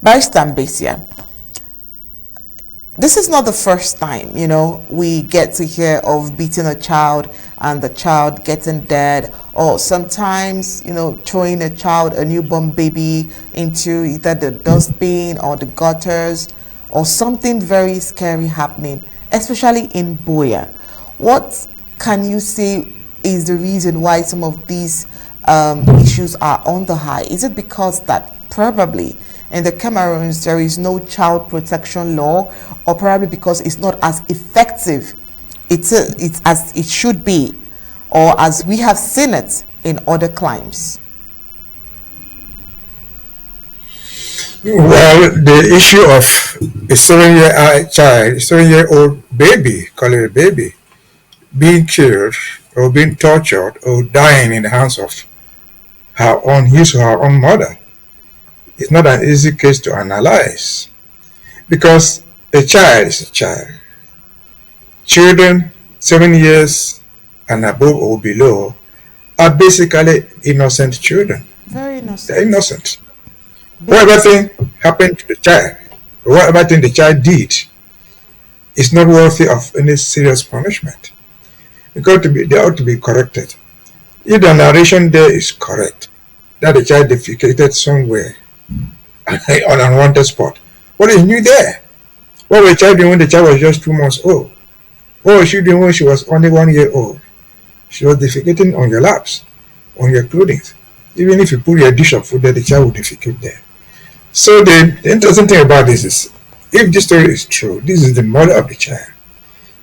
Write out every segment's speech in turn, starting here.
Barrister Mbeseha, this is not the first time, we get to hear of beating a child and the child getting dead, or sometimes, throwing a child, a newborn baby, into either the dustbin or the gutters, or something very scary happening, especially in Buea. What can you say is the reason why some of these issues are on the high? Is it because that probably in the Cameroons there is no child protection law, or probably because it's not as effective it's as it should be, or as we have seen it in other climes? Well, the issue of a 7-year child, 7-year-old baby, call it a baby, being killed or being tortured or dying in the hands of his or her own mother is not an easy case to analyze, because a child is a child. Children 7 years and above or below are basically innocent children. Very innocent. They're innocent. Whatever thing happened to the child, or whatever thing the child did, is not worthy of any serious punishment. They ought to be corrected. If the narration there is correct, that the child defecated somewhere on an unwanted spot, what is new there? What was the child doing when the child was just 2 months old? What was she doing when she was only 1 year old? She was defecating on your laps, on your clothing. Even if you put your dish of food there, the child will defecate there. So the interesting thing about this is, if this story is true, this is the mother of the child.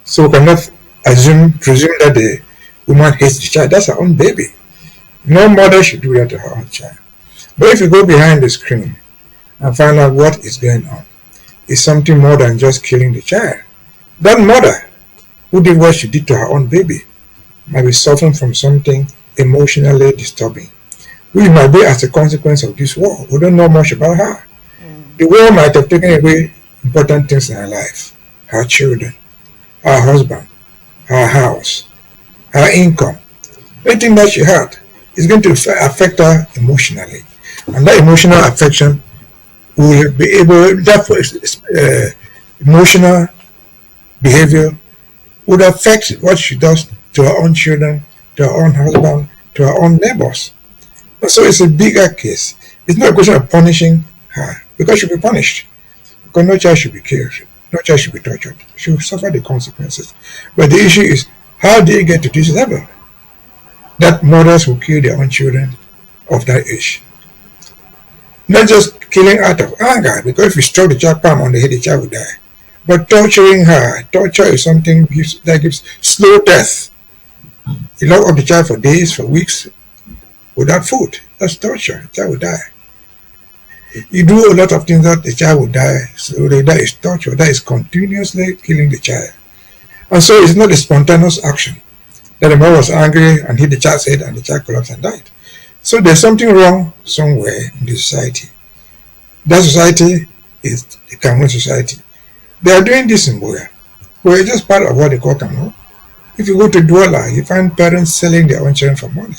So we cannot presume that the woman hates the child. That's her own baby. No mother should do that to her own child. But if you go behind the screen and find out what is going on, it's something more than just killing the child. That mother who did what she did to her own baby might be suffering from something emotionally disturbing, which might be as a consequence of this war. We don't know much about her. The war might have taken away important things in her life: her children, her husband, her house, her income. Anything that she had is going to affect her emotionally. And that emotional affection will be able, that emotional behavior would affect what she does to her own children, to her own husband, to her own neighbors. So it's a bigger case. It's not a question of punishing her, because she'll be punished. Because no child should be killed, no child should be tortured. She will suffer the consequences. But the issue is, how do you get to this level that mothers will kill their own children of that age? Not just killing out of anger, because if you struck the child palm on the head, the child will die. But torturing her. Torture is something that gives slow death. You lock up the child for days, for weeks, without food. That's torture. The child will die. You do a lot of things that the child will die. So that is torture. That is continuously killing the child. And so it's not a spontaneous action that the mother was angry and hit the child's head and the child collapsed and died. So there's something wrong somewhere in the society. That society is the Cameroon society. They are doing this in Buea. Buea is just part of what they call Cameroon. If you go to Douala, you find parents selling their own children for money.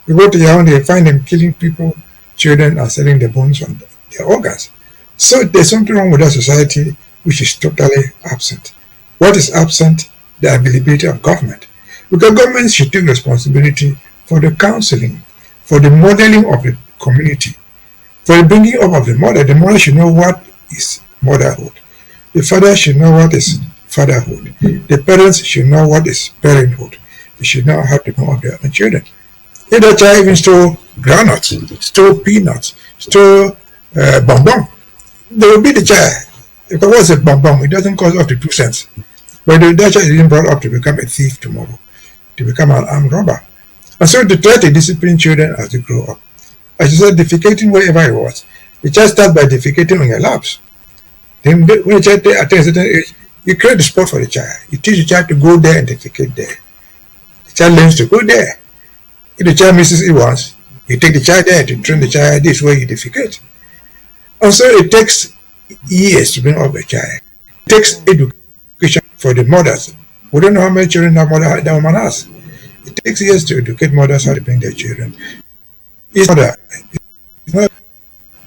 You go to Yaoundé, you find them killing people, children, and selling the bones on their organs. So there's something wrong with that society which is totally absent. What is absent? The availability of government. Because government should take responsibility for the counseling, for the modeling of the community, for the bringing up of the mother. The mother should know what is motherhood. The father should know what is fatherhood. The parents should know what is parenthood. They should know how to know of their own children. If the child even stole groundnuts, stole peanuts, stole bonbon, they will beat the child. Because what's a bonbon? It doesn't cost up to 2 cents. But the child is even brought up to become a thief tomorrow, to become an armed robber. And so to try to discipline children as they grow up. As you said, defecating wherever it was. The child starts by defecating on your laps. Then when the child attains a certain age, you create the spot for the child. You teach the child to go there and defecate there. The child learns to go there. If the child misses it once, you take the child there to train the child. This is where you defecate. And so it takes years to bring up a child. It takes education for the mothers. We don't know how many children that woman has. It takes years to educate mothers how to bring their children. It's not the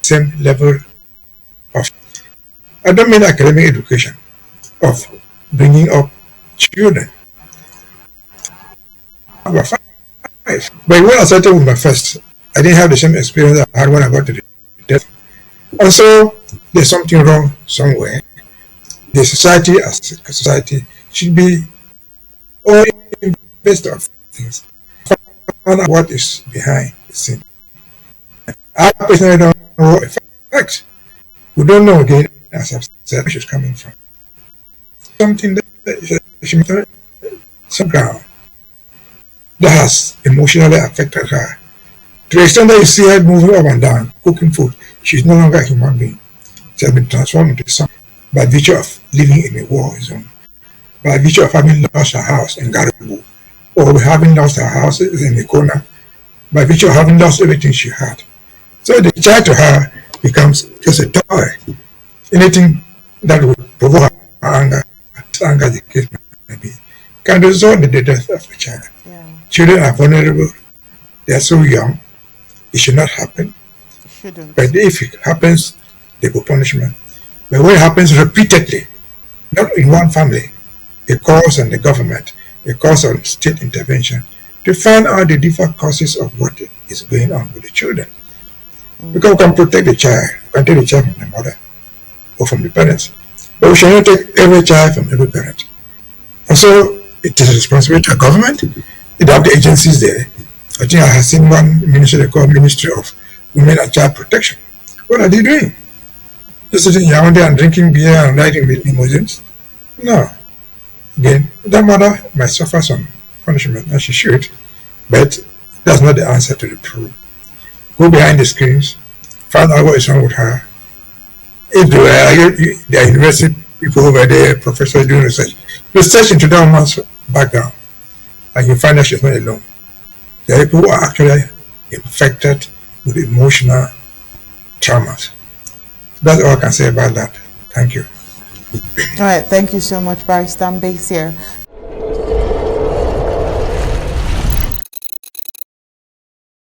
same level I don't mean academic education of bringing up children. About five. But when I started with my first, I didn't have the same experience I had when I got to the death. And so there's something wrong somewhere. The society as a society should be all based on things. Find out what is behind the scene. I personally don't know what effect. We don't know again, as I've said, where she's coming from. Something that she some ground that has emotionally affected her. To the extent that you see her moving up and down, cooking food, she's no longer a human being. She has been transformed into something by virtue of living in a war zone, by virtue of having lost her house in Garibu, or having lost her house in the corner, by virtue of having lost everything she had. So the child to her becomes just a toy. Anything that would provoke her anger the case may be, can result in the death of the child. Yeah. Children are vulnerable. They are so young. It should not happen. It shouldn't. But if it happens, they go punishment. But when it happens repeatedly, not in one family, it calls on the government, it calls on state intervention to find out the different causes of what is going on with the children. Because we can protect the child, we can take the child from the mother or from the parents, but we should not take every child from every parent. And so it is a responsibility of government. They have the agencies there. I think I have seen one ministry they call Ministry of Women and Child Protection. What are they doing? Just sitting around there and drinking beer and riding with limousines? No. Again, that mother might suffer some punishment, and she should, but that's not the answer to the problem. Go behind the screens, find out what is wrong with her. If there are university people over there, professors doing research into that woman's background, and you find that she's not alone. There are people who are actually infected with emotional traumas. That's all I can say about that. Thank you. All right, thank you so much, Barrister Mbeseha.